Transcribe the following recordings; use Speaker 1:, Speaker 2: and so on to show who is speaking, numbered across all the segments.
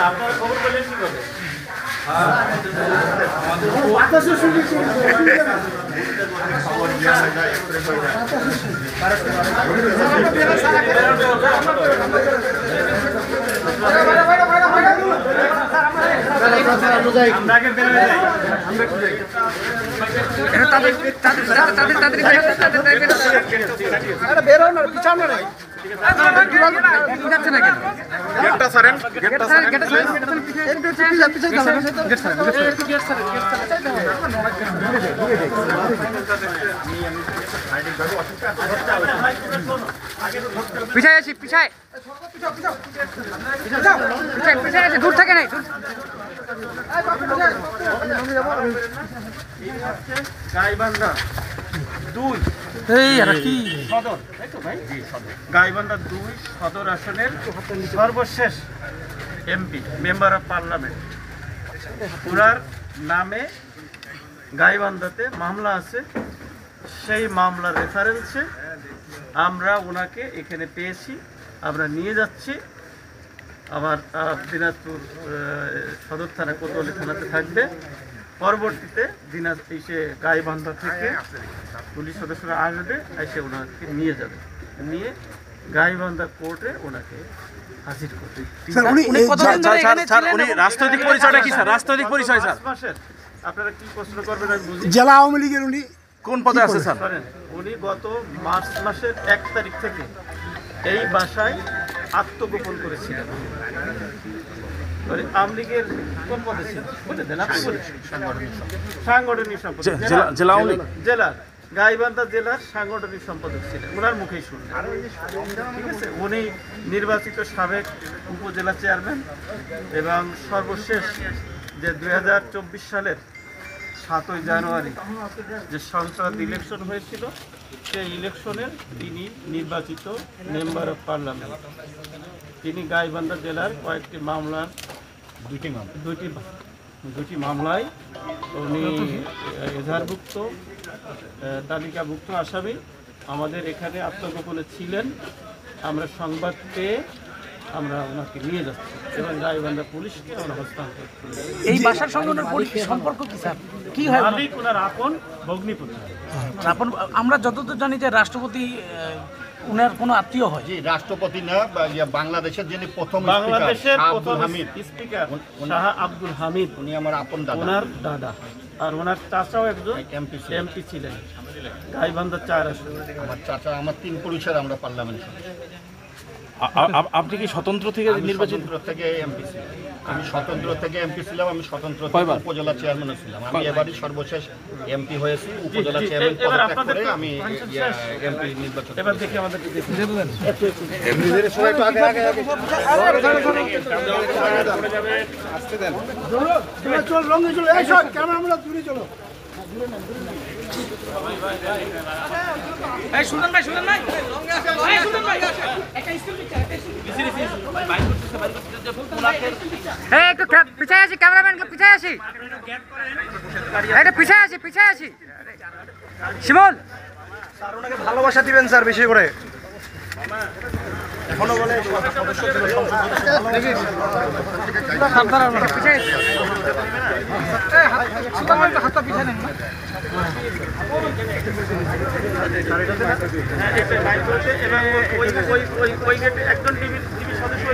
Speaker 1: আপনারা খবর পেলেন কি করে?
Speaker 2: পিছায় আছি, পিছায় পিছায় আছে, দূর থেকে নাই।
Speaker 1: গাইবান্ধা 2 সদর, তাই তো ভাই? গাইবান্ধা 2 সদর আসনের সর্বশেষ এমপি, মেম্বার অফ পার্লামেন্ট, ওনার নামে গাইবান্ধাতে মামলা আছে। সেই মামলার রেফারেন্সে আমরা ওনাকে এখানে পেয়েছি, আমরা নিয়ে যাচ্ছি। আমার দিনাজপুর সদর থানা কোতোয়ালি থানাতে থাকবে। পরবর্তীতে এসে গাইবান্ধা থেকে পুলিশ সদস্যরা আসবে, এসে ওনাকে নিয়ে যাবে, নিয়ে গাইবান্ধা কোর্টে ওনাকে হাজির করবে।
Speaker 3: রাজনৈতিক পরিচয়টা কি স্যার? রাজনৈতিক পরিচয় স্যার?
Speaker 1: আপনারা কি প্রশ্ন করবেন আমি বুঝি।
Speaker 4: জেলা আওয়ামী লীগের উনি
Speaker 3: কোন পদে আছে স্যার?
Speaker 1: উনি গত মার্চ মাসের 1 তারিখ থেকে এই বাসায় আত্মগোপন করেছিলেন। আওয়ামী লীগের কোন পদে ছিলেন বলে দেন আপনি? সাংগঠনিক সম্পাদক জেলার গাইবান্ধা জেলার সাংগঠনিক সম্পাদক ছিলেন, ওনার মুখেই শুনলেন। ঠিক আছে, উনি নির্বাচিত সাবেক উপজেলা চেয়ারম্যান এবং সর্বশেষ যে 2024 সালের 7ই জানুয়ারি যে সংসদ ইলেকশন হয়েছিল, সেই ইলেকশনের তিনি নির্বাচিত মেম্বার অফ পার্লামেন্ট। তিনি গাইবান্ধা জেলার কয়েকটি মামলার দুটি মামলায় উনি এজাহারভুক্ত তালিকাভুক্ত আসামি। আমাদের এখানে আত্মগোপনে ছিলেন। আমরা সংবাদ পেয়ে আমরা ওনাকে নিয়ে যাচ্ছি এবং গাইবান্ধা পুলিশকে আমরা হস্তান্তর করি।
Speaker 2: এই বাসার সঙ্গে ওনার সম্পর্ক কি স্যার? কি হয়?
Speaker 1: মালিক ওনার আপন ভগ্নিপতি।
Speaker 2: আপন আমরা যতদূর জানি যে রাষ্ট্রপতি উনার কোনো আত্মীয় হয়।
Speaker 5: জি, রাষ্ট্রপতি না, বাংলাদেশের যিনি প্রথম
Speaker 1: বাংলাদেশের প্রথম স্পিকার শাহ আব্দুল হামিদ,
Speaker 5: উনি আমার আপন দাদা,
Speaker 1: ওনার দাদা। আর ওনার চাচাও একজন এমপি ছিলেন গাইবান্ধা 4 আসন।
Speaker 5: আমার চাচা, আমার 3 পুরুষের আমরা পার্লামেন্ট।
Speaker 3: আপনি কি স্বতন্ত্র থেকে নির্বাচিত?
Speaker 5: থেকে এমপি ছিলাম আমি, স্বতন্ত্র থেকে এমপি ছিলাম আমি, স্বতন্ত্র উপজেলা চেয়ারম্যানও ছিলাম আমি। এবারই সর্বশেষ এমপি হয়েছি, উপজেলা চেয়ারম্যান পদত্যাগ করে আমি এমপি নির্বাচন।
Speaker 1: এবার দেখি আমাদের
Speaker 2: একটু পিছায় আসি, ক্যামেরাম্যানকে পিছায় আসি, পিছায় আসি, পিছায় আসি। শিমুল
Speaker 4: স্যার ওনাকে ভালোবাসা দিবেন স্যার বেশি করে। এখনো বলে
Speaker 2: হাতটা পিছায় নেন।
Speaker 1: একজন টিভি সদস্য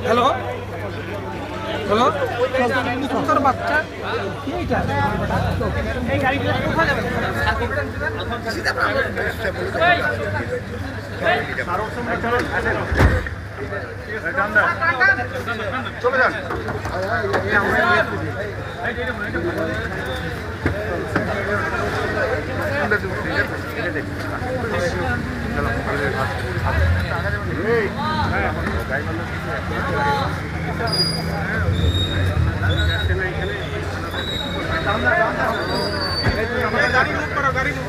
Speaker 2: হ্যালো হ্যালো, তোর বাচ্চা এই গাড়িটা কোথায় যাবে?
Speaker 4: চলে যান।
Speaker 1: গাড়ি মুভ করো, গাড়ি মুভ